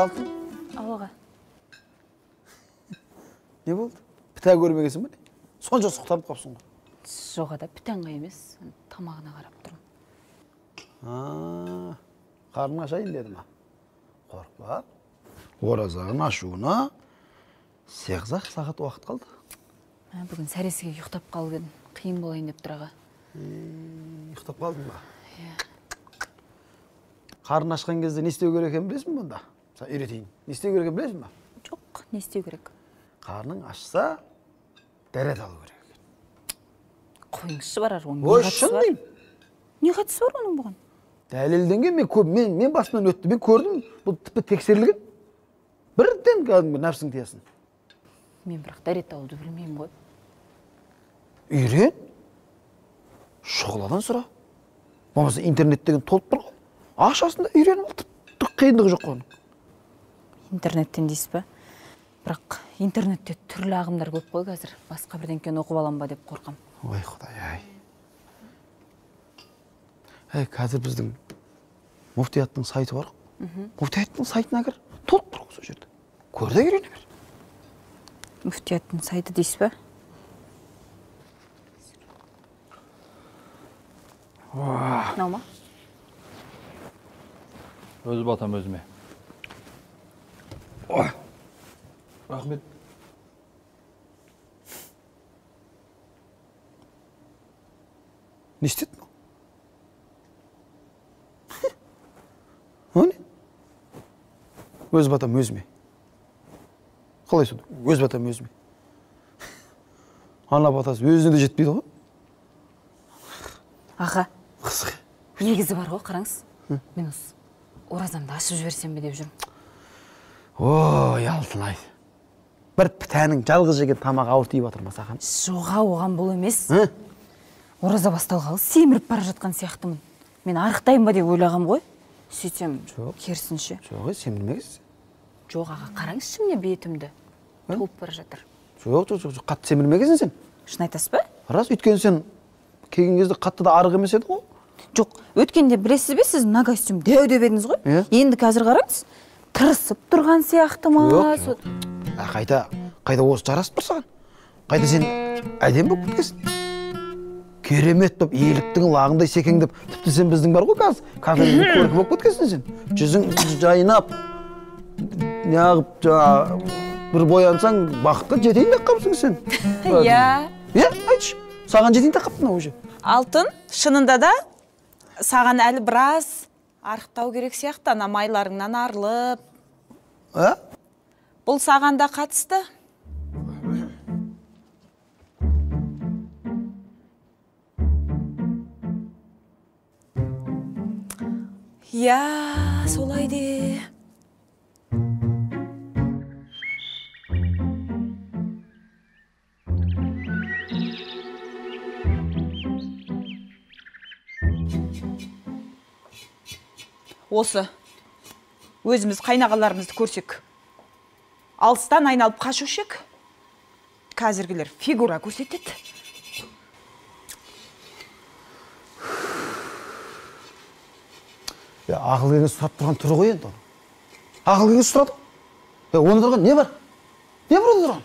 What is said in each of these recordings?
Алтын? Алға. Не болды? Піта көрмегесің бе? Сонша сұқтанып қапсың ғой. Жоғада пітанға емес, тамағына қарап тұрмын. Қарның ашайын деді ма? Қорықпа. Оразаның ашуына 8 сағат уақыт қалды. Бүгін сәресіге ұйықтап қалып едім. Қиын болайын деп тұр аға. Ұйықтап қалдың ба? Қарын ашқан кезде не істеу керек екенін білесің бе онда? Үйретейін. Не істеу керек екенін білесің бе? Жоқ, не істеу керек? Қарның ашса, дәрет алу керек. Қойыңызшы барар, оның не қатысы бар? Не қатысы бар оның бұған? Дәлелденген мен басымнан өтті. Мен көрдім, бұл тіпті тексерілген. Бірден кәдімгі нәпсің тиясын. Мен бірақ дәрет алуды білмеймін ғой. Үйрен. Шұғыладан сұра. Болмаса интернеттеген толып тұр ғой. Ашасында үйреніп алды. Түк қиындығы жоқ оның. Интернеттен дейсіз бе? Бірақ интернетте түрлі ағымдар көп қой қазір. Басқа бірдеңкені оқып алам ба деп қорқам. Ой, Құдай, қазір біздің муфтияттың сайты бар. Муфтияттың сайтына кір. Толып тұр ғой сол жерде. Көр де үйрене бер. Муфтияттың сайты дейсіз бе? Мынау ма? Өз батам өзіме. Рахмет. Не істеді ма? Өз батам өзіме. Қалай сонда? Өз батам өзіме. Ана батасы өзіне де жетпейді ғой. Аға. Қызық. Негізі бар ғой, қараңыз. Мен осы оразамды ашып жіберсем бе деп жүрмін. Ой, Алтынай. Бір пітәнің жалғыз жеген тамақ ауыр тиіп жатыр ма саған? Жоға, оған бұл емес. Ораза басталғалы семіріп бара жатқан сияқтымын. Мен арықтайын ба деп ойлағам ғой. Сөйтсем, керісінше. Жоқ, семірмегіз. Жоқ, аға, қараңызшы міне бетімді. Толып бара жатыр. Жоқ, қатты семірмегізін сен. Шын айтасыз ба? Рас, өйткені сен келген кезде қатты да арық емес еді ғой. Жоқ, өткенде білесіз бе, сіз мына костюм дәу деп едіңіз ғой. Енді қазір қараңыз, тырысып тұрған сияқты ма? Жоқ. Қайда осы жарасып тұр саған? Қайда сен әдем болып кеткесін? Керемет болып, еліктің лағындай секеңдеп, тіпті сен біздің бар ғой қазір көркі болып кеткесін сен. Жүзің жайнап, неғып бір боянсаң, бақытқа жетейін деп қапсың сен. Айтшы, саған жетейін деп қаптың ау же. Алтын, шынында да саған әлі біраз арықтау керек сияқты, ана майларыңнан арылып. Бұл саған да қатысты. Солай де. Осы, өзіміз қайнағаларымызды көрсек, алыстан айналып қашушек, қазіргілер фигура көрсетеді. Ақыл кеңес сұрап тұрған түрі ғой енді. Ақыл кеңес сұрады. Оны тұрған не бар? Не бар оны тұрған?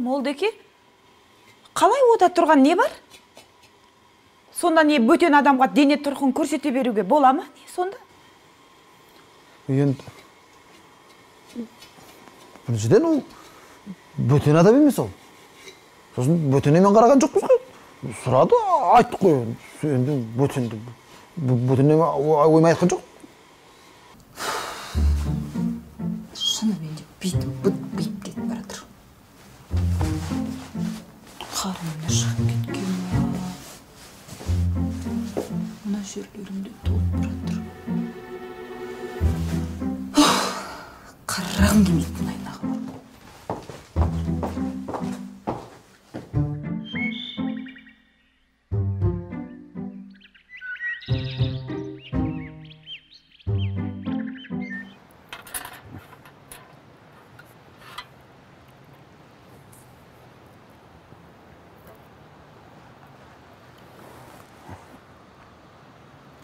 Молдеке, қалай ода тұрған не бар? Сонда не бөтен адамға дене тұрқын көрсете беруге бола ма? Сонда? Енді біріншіден ол бөтен адам емес ол. Сосын бөтенемен қараған жоқпыз ғой. Сұрады, айттық қой. Енді бөтенемен оймай айтқан жоқ. Шынымен де бүйтіп кетіп бара тұр. жерлерімде толып баратыр. Қарағым келмейді бұндай нағым.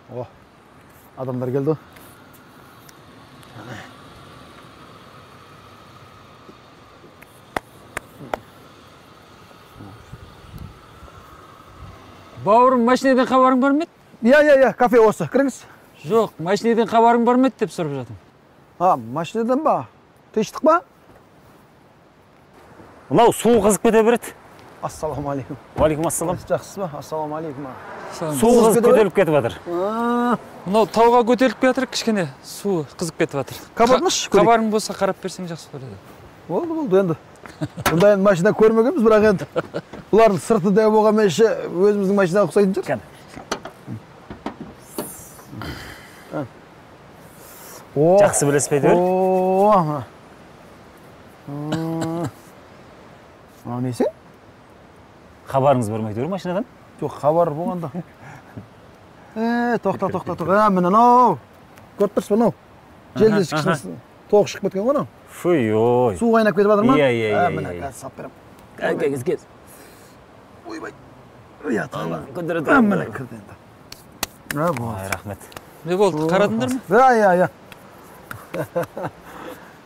О, адамдар келді. Бауырым, машинеден хабарың бар ма еді? Иә, кафе осы, кіріңіз. Жоқ, машинеден хабарың бар ма еді деп сұрап жатым. Машинадан ба? Тыныштық ба? Мынау су қызып кете береді. Ассалаумағалейкум. Уалейкум ассалам. Жақсыз ба? Ассалаумағалейкум. Су қызып көтеріліп кетіп жатыр. Мынау тауға көтеріліп кетір, кішкене су қызып кетіп жатыр. Қабарыңызшы, көрейік. Хабарың болса қарап берсең жақсы болады. Болды енді. Бұндай енді машина көрмегенбіз, бірақ енді бұлардың сырты дәу болғанмен іші өзіміздің машинаға ұқсайтын шығар. Жақсы білесіз бе әйтеуір? Мынау несі? Хабарыңыз бар ма әйтеуір машинадан? Жоқ, хабар болғанда. Тоқта. Міне мынау. Көріп тұрсыз ба мынау? Желдесі кішкене тоқ шығып кеткен ғой мынау. Фуй, ой. Су қайнап кетіп жатыр ма? Иә. Міне қазір сап берем. Кез. Ойбай. Ұятқала. Көндіреді. Міне кірді енді. Ай, рахмет. Не болды, қарадыңдар ма?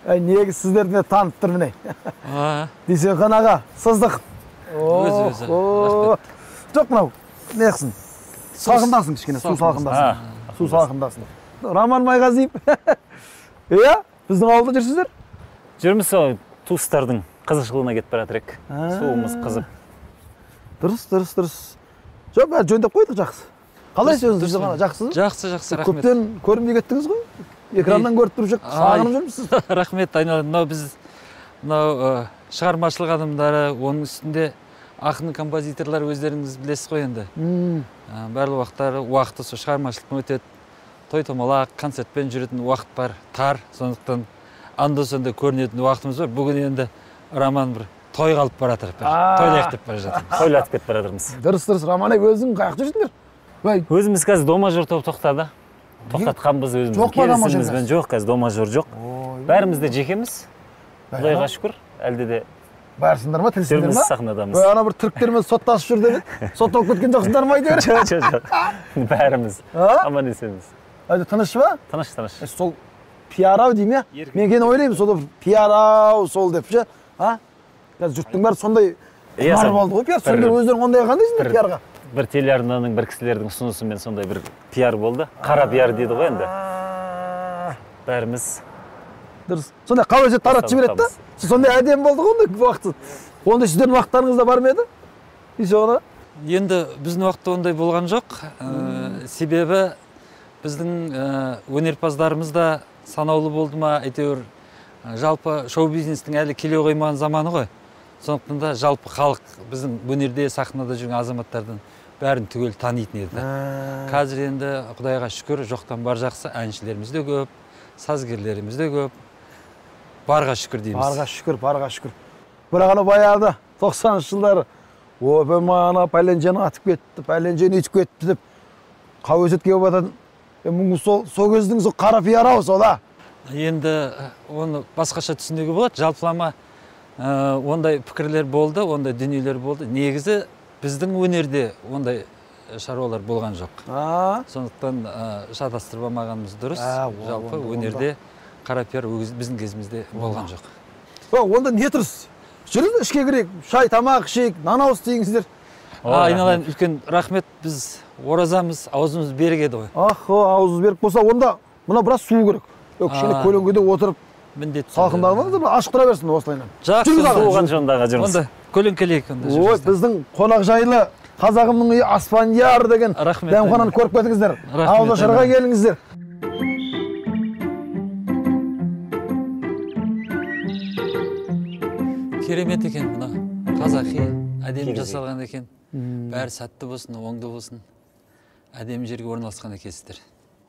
Иә. Негіз сіздерді танып тұр міне. Дүйсенхан аға, сыздық. Өзі, Жоқ мынау, не қысын? Салқындасың кішкене, су салқындасын. Роман Майғазиев. Иә, біздің ауылда жүрсіздер? Жүрміз сол туыстардың қызықшылығына кетіп бара жатыр. Суымыз қызып. Дұрыс. Жоқ, бәрі жөндеп қойдық, жақсы. Қалайсыз өзіңіз ғана, жақсыз? Жақсы, рахмет. Көптен көрінбей кеттіңіз ғой? Экраннан көріп тұрып жүр, сағынып жүрмісіз? Рахмет, айналайын. Мынау біз шығармашылық адамдары, оның үстінде ақын композиторлар өздеріңіз білесіз ғой енді. Барлық уақыты сол шығармашылықпен өтеді. Той-томалақ, концертпен жүретін уақыт бар, тар. Сондықтан анда-санда көрінетін уақытымыз бар. Бүгін енді Роман бір той қалып бара жатыр. Тойлайық деп бара жатырмыз. Тойлатып кетіп бара жатырмыз. Дұрыс, Роман өзің қаяқ жүрсіңдер? Өзіміз қазір дома-жор тоқтады. Тоқтатқанбыз өзіміздің келісімімізбен. Жоқ, қазір дома-жор жоқ. Бәріміз де жекеміз. Құдайға шүкір, әлде де барсыңдар ма, тілсіңдер ма? Сахнадамыз. Ана бір түріктермен соттасып жүр деп еді. Сотталып кеткен жоқсыңдар ма әйтеуір? Жоқ. Бәріміз аман есенбіз. Тыныш ба? Тыныш. Сол пиар-ау деймін я? Мен кейін ойлаймын, сол пиар-ау сол деп ше. Қазір жұрттың бәрі сондай құмар болды ғой пиар. Сендер өздерің ондай қандайсыңдар пиарға? Бір телеарнаның, бір кісілердің ұсынысымен сондай бір пиар болды. Қара пиар дейді ғой енді. Бәріміз. Дұрыс. Сондай қауесет таратып жібереді да? Сондай әдемі болды ғой ондай уақытсыз. Ондай сіздердің уақыттарыңызда бар ма еді? Енді біздің уақытта ондай болған жоқ. Себебі біздің өнерпаздарымыз да санаулы болды ма, әйтеуір жалпы шоу-бизнестің әлі келе қоймаған заманы ғой. Сондықтан да жалпы халық біздің өнерде, сахнада жүрген азаматтардың бәрін түгел танитын еді. Қазір енді Құдайға шүкір, жоқтан бар жақсы, әншілеріміз де көп, сазгерлеріміз де көп. Барға шүкір дейміз. Барға шүкір. Бірақ ана баяғыда 90-шы жылдары ойбай ана пәленжені атып кетті, пәленжені үйтіп кетті деп қауесетке болып жататын. Сол кездің сол қара пиар-ау сол да. Енді оны басқаша түсінуге болады. Жалпылама ондай пікірлер болды, ондай дүниелер болды. Негізі біздің өнерде ондай шаруалар болған жоқ. Сондықтан шатастырып алмағанымыз дұрыс. Жалпы өнерде қара пиар біздің кезімізде болған жоқ. Онда не тұрсыз? Жүріңіз ішке кірейік, шай, тамақ ішейік, нан ауыз тиіңіздер. Айналайын, үлкен рахмет, біз оразамыз, аузымыз берік еді ғой. Аузымыз берік болса, онда мына біраз су керек. Кішкене көлеңкеде отырып салқындағаныңыздар, ашық тұра берсін осылайынан. Жақсы, суыған жондағы жүрміз. Онда көлеңкелейік. Ой, біздің қонақ жайлы қазағымның үйі Аспандияр деген дәмхананы көріп кетіңіздер. Ауылда шарға келіңіздер. Керемет екен мына қазақи, әдемі жасалған екен. Бәрі сәтті болсын, оңды болсын. әдемі жерге орналасқан екенсіздер.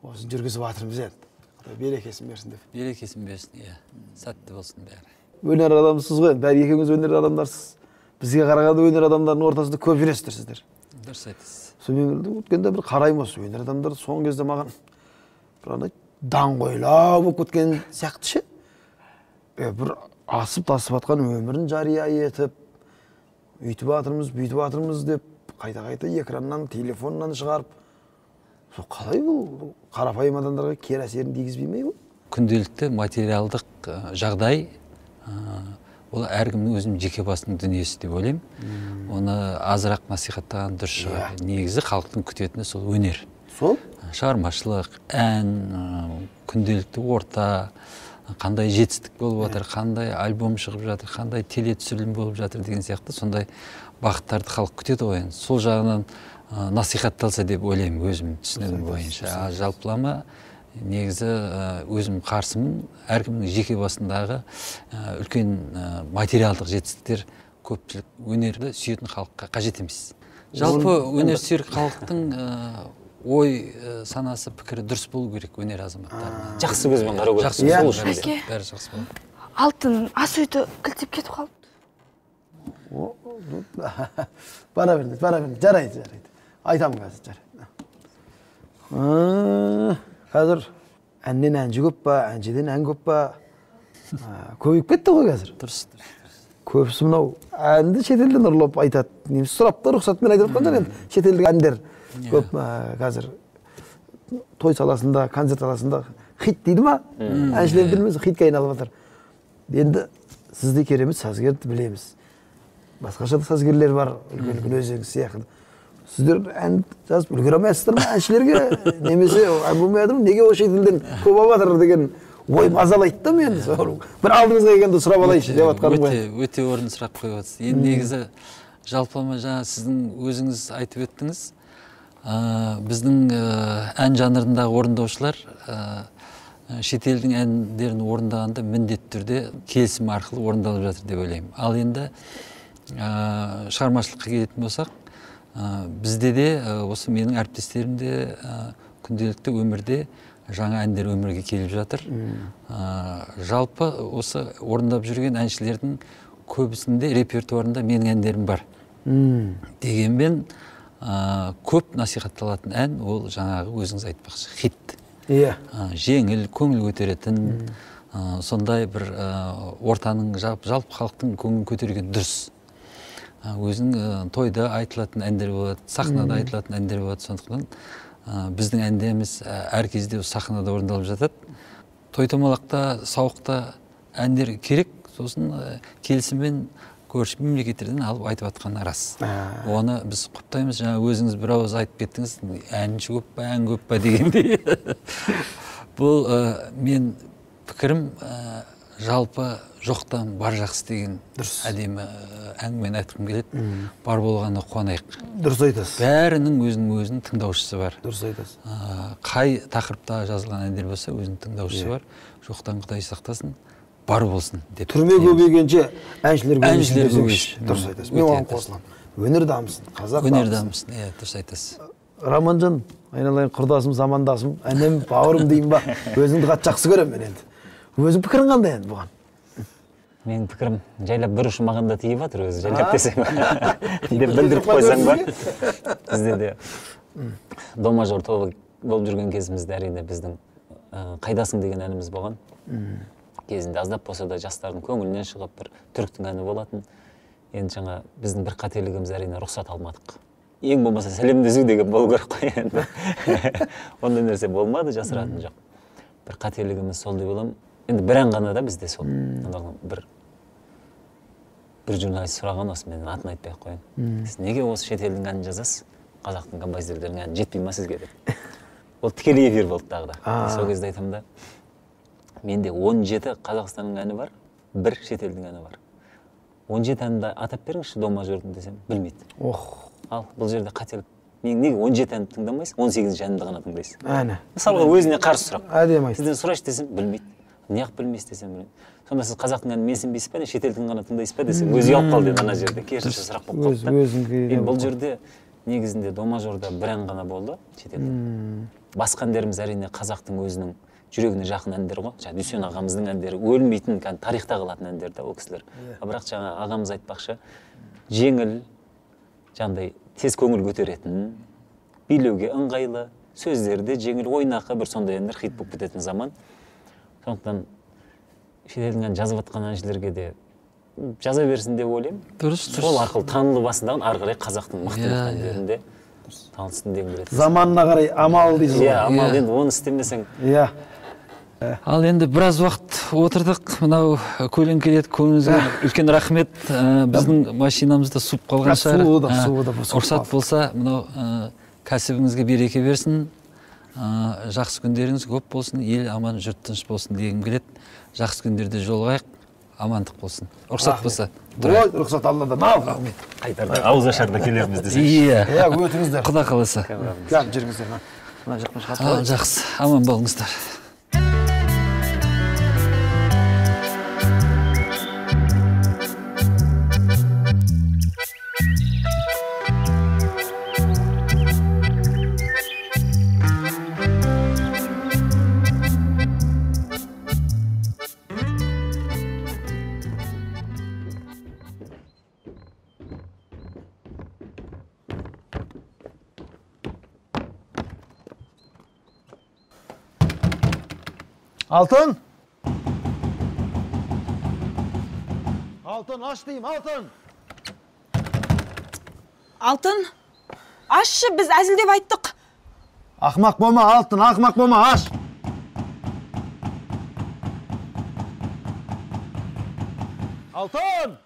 Осыны жүргізіп жатырмыз енді. Құдай берекесін берсін деп. Берекесін берсін, иә. Сәтті болсын бәрі. Өнер адамсыз ғой, бәрі екеуіңіз өнер адамдарсыз. Бізге қарағанда өнер адамдарының ортасында көп жүресіздер сіздер. Дұрыс айтасыз. Сонымен өткенде бір қараймын осы өнер адамдар соңғы кезде маған бір андай даңғойлау болып кеткен сияқты ше. Бір асып тасып жатқан өмірін жария етіп, үйтіп жатырмыз, бүйтіп жатырмыз деп қайта-қайта экраннан, телефоннан шығарып, сол қалай бұл қарапайым адамдарға кері әсерін тигізбей ме бұл? Күнделікті материалдық жағдай ол әркімнің өзінің жеке басының дүниесі деп ойлаймын. Оны азырақ насихаттаған дұрыс шығар. Негізі халықтың күтетіні сол өнер. Сол? Шығармашылық, ән, күнделікті орта, қандай жетістік болып жатыр, қандай альбом шығып жатыр, қандай телетүсірілім болып жатыр деген сияқты сондай бағыттарды халық күтеді ғой. Сол жағынан насихатталса деп ойлаймын өзім түсінігім бойынша. Жалпылама негізі өзім қарсымын, әркімнің жеке басындағы үлкен материалдық жетістіктер көпшілік өнерді сүйетін халыққа қажет емес. Жалпы өнер сүйер халықтың ой санасы пікірі дұрыс болу керек өнер азаматтарына. Жақсы көзбен қарау керек. Жақсы болу керек. Бәрі жақсы болады. Алтын ас үйді кілтеп кетіп қалды. Бара беріңіз, жарайды. Айтамын қазір, жарайды. Қазір әннен әнші көп па, әншіден ән көп па? Көбейіп кетті ғой қазір. Дұрыс. Көбісі мынау әнді шетелден ұрлап айтады. Немесе сұрап та рұқсатымен айтып жатқандар енді. Шетелдік әндер көп қазір той саласында, концерт саласында хит дейді ма? Әншілер білмейміз, хитке айналып жатыр. Енді сізді керемет сазгерді білеміз. Басқаша да сазгерлер бар, үлкен өздеріңіз сияқты. Сіздер ән жазып үлгере алмайсыздар ма әншілерге? Немесе болмай неге осы шетелден көп алып жатыр деген ой мазалайды да мені. Бір алдыңызға келгенде сұрап алайыншы деп жатқаным ғой. Өте орынды сұрақ қойып жатсыз. Енді негізі жалпылама жаңа сіздің өзіңіз айтып өттіңіз. Біздің ән жанрындағы орындаушылар шетелдің әндерін орындағанда міндетті түрде келісім арқылы орындалып жатыр деп ойлаймын. Ал енді шығармашылыққа келетін болсақ, бізде де осы менің әріптестерімде күнделікті өмірде жаңа әндер өмірге келіп жатыр. Жалпы осы орындап жүрген әншілердің көбісінде репертуарында менің әндерім бар. Дегенмен көп насихатталатын ән ол жаңағы өзіңіз айтпақшы хит. Жеңіл, көңіл көтеретін, сондай бір ортаның жалпы халықтың көңілін көтерген дұрыс. Өзінің тойда айтылатын әндер болады, сахнада айтылатын әндер болады. Сондықтан біздің әндеріміз әр кезде сахнада орындалып жатады. Той-томалақта, сауықта әндер керек, сосын келісіммен көрші мемлекеттерден алып айтып жатқаны рас. Оны біз құптаймыз. Жаңа өзіңіз бір ауыз айтып кеттіңіз, әнші көп па, ән көп па дегендей. Бұл мен пікірім жалпы жоқтан бар жақсы деген әдемі әңгімені айтқым келеді. Бар болғанда қуанайық. Дұрыс айтасыз. Бәрінің өзінің тыңдаушысы бар. Дұрыс айтасыз. Қай тақырыпта жазылған әндер болса өзінің тыңдаушысы бар. Жоқтан Құдай сақтасын, бар болсын деп. Түрме көбейгенше әншілер көбейсін. Дұрыс айтасыз. Мен оған қосыламын. Өнер дамысын, қазақ дамысын. Өнер дамысын, дұрыс айтасыз. Романжан, айналайын құрдасым, замандасым, әнем, бауырым дейін ба? Өзіңді қатты жақсы көремін мен енді. Өзің пікірің қандай енді бұған? Менің пікірім жайлап бір ұшы маған да тиіп жатыр өзі, жайлап десең деп білдіріп қойсаң ба? Бізде де дома-жор тобы болып жүрген кезімізде әрине біздің қайдасың деген әніміз болған. Кезінде аздап болса да жастардың көңілінен шығып бір түріктің әні болатын. Енді жаңа біздің бір қателігіміз әрине рұқсат алмадық. Ең болмаса сәлемдесу деген болу керек қой енді. Ондай нәрсе болмады, жасыратын жоқ. Бір қателігіміз сол деп ойлаймын. Енді бір ән ғана да бізде сол. Бір журналист сұраған осы, мен атын айтпай ақ қояйын. Сіз неге осы шетелдің әнін жазасыз? Қазақтың композиторларының әні жетпей ма сізге деп. Ол тікелей эфир болды тағы да. Сол кезде айтамын да, менде 17 Қазақстанның әні бар, бір шетелдің әні бар. 17 әнді атап беріңізші дома-жордың десем, білмейді. Ал бұл жерде қателік. Мен неге 17 әнді тыңдамайсыз, 18 әнді ғана тыңдайсыз? Мысалға өзіне қарсы сұрақ. Сізден сұрайшы десем, білмейді. Неғып білмейсіз десем, білмейді. Сонда сіз қазақтың әнін менсінбейсіз ба, шетелдің ғана тыңдайсыз ба десем, өзі ұялып қалды ана жерде. Керісінше сұрақ болып қалды. Бұл жерде негізінде до мажорда бір ән ғана болды шетелде. Басқа әндеріміз әрине қазақтың өзінің жүрегіне жақын әндер ғой. Жаңа Дүйсен ағамыздың әндері өлмейтін, тарихта қалатын әндер да ол кісілер. Бірақ жаңа ағамыз айтпақшы, жеңіл, жаңағыдай тез көңіл көтеретін, билеуге ыңғайлы, сөздері де жеңіл, ойнақы бір сондай әндер хит болып кететін заман. Сондықтан шетелдің ән жазып жатқан әншілерге де жаза берсін деп ойлаймын. Дұрыс. Сол арқылы танылы басындаған ары қарай қазақтың мықты әндерінде танылсын деген біледі. Заманына қарай амал дейсіз ғой. Иә, амал енді оны істемесең. Иә. Ал енді біраз уақыт отырдық, мынау көлеңкелетіп көңіліңізге үлкен рахмет. Біздің машинамызда суып қалған шығар. Суыда. Рұқсат болса, мынау кәсібіңізге береке берсін. Жақсы күндеріңіз көп болсын, ел аман, жұрт тыныш болсын дегім келеді. Жақсы күндерде жолығайық, амандық болсын. Рұқсат болса. Ой, рұқсат Алладан. Ал. Қайтарда ауыз ашарда келерміз десек. Иә, өтіңіздер. Құда қаласа. Кәм жүріңіздер. Мына жақтан шығады. Жақсы, аман болыңыздар. Алтын! Алтын, аш дейім, алтын! Алтын, ашшы, біз әзілдеп айттық. Ақмақ болма, алтын, ақмақ болма, аш! Алтын!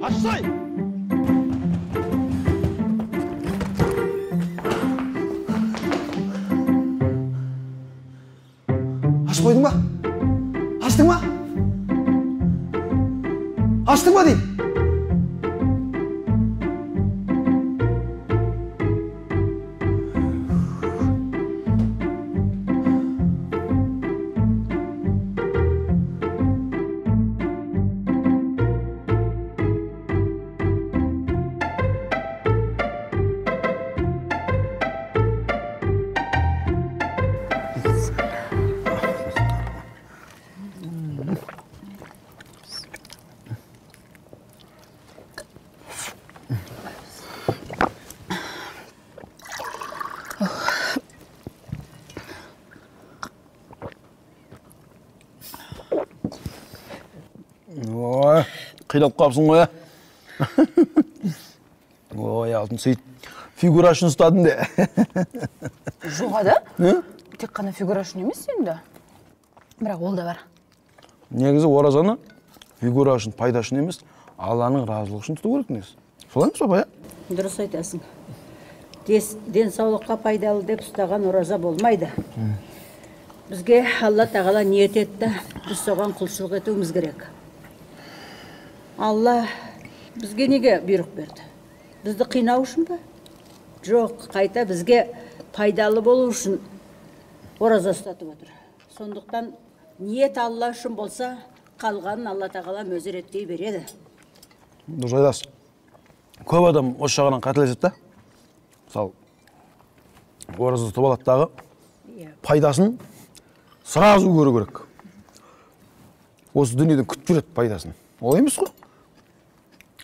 Ашсай! Қойдың ба? Аштың ба? Аштың ба дейм? Қилап қапсың ғой, ой, алтын сөйт. Фигура үшін ұстадың де. Жоғада? Тек қана фигура үшін емес енді. Бірақ ол да бар. Негізі оразаны фигура үшін, пайда үшін емес, Алланың разылығы үшін тұту керек негізі. Солай ма папа, иә? Дұрыс айтасың. Денсаулыққа пайдалы деп ұстаған ораза болмайды. Бізге Алла тағала ниет етті, біз соған құлшылық етуіміз керек. Алла бізге неге бұйрық берді? Бізді қинау үшін ба? Жоқ, қайта бізге пайдалы болу үшін ораза ұстатып отыр. Сондықтан ниет Алла үшін болса, қалғанын Алла тағала өзі реттей береді. Дұрыс айтасың. Көп адам осы жағынан қателеседі да. Мысалы, ораза ұстап алаттағы пайдасын сразу көру керек. Осы дүниеден күтіп жүреді пайдасын. Олай емес қой.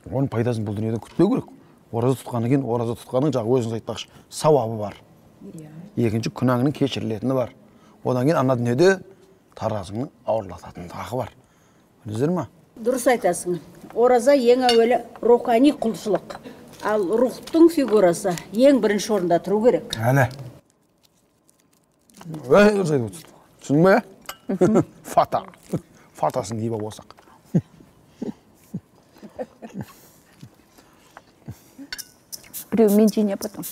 Оның пайдасын бұл дүниеден күтпеу керек. Ораза тұтқаны кейін, ораза тұтқаның жағы өзіңіз айтпақшы, сауабы бар. Екінші күнәңнің кешірілетіні бар. Одан кейін ана дүниеде таразыңның ауырлататын тағы бар. Білесіздер ме? Дұрыс айтасың. Ораза ең әуелі рухани құлшылық. Ал рухтың фигурасы ең бірінші орында тұру керек. Әлі. Түсінің бе? Фата. Фатасын кейіп болсақ. Преуменьшение потом.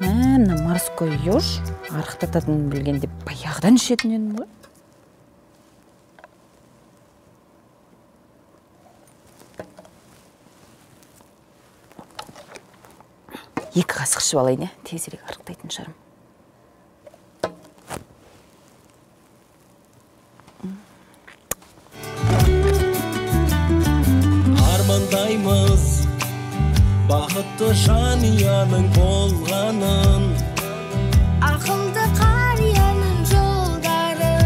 Мына морской еж арықтататынын білгенде баяғыдан ішетін едім ғой. Екі қасық ішіп алайын, тезірек арықтайтын шығарым. ұнатты жанияның болғанын. Ақылды қарияның жолдары,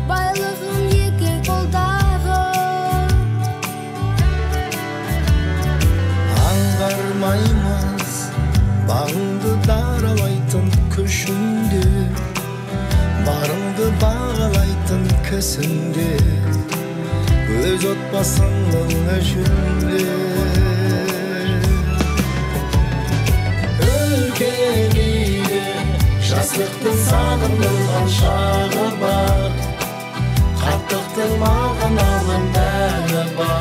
байлығым екі қолдағы. Аңғармаймыз бағыңды даралайтын күшінде, барыңды бағалайтын кісінде, өз отбасыңның ішінде. Үлкен үйде жастықтың сағынылған шағы бар, қарттықтың мағыналы мәні бар.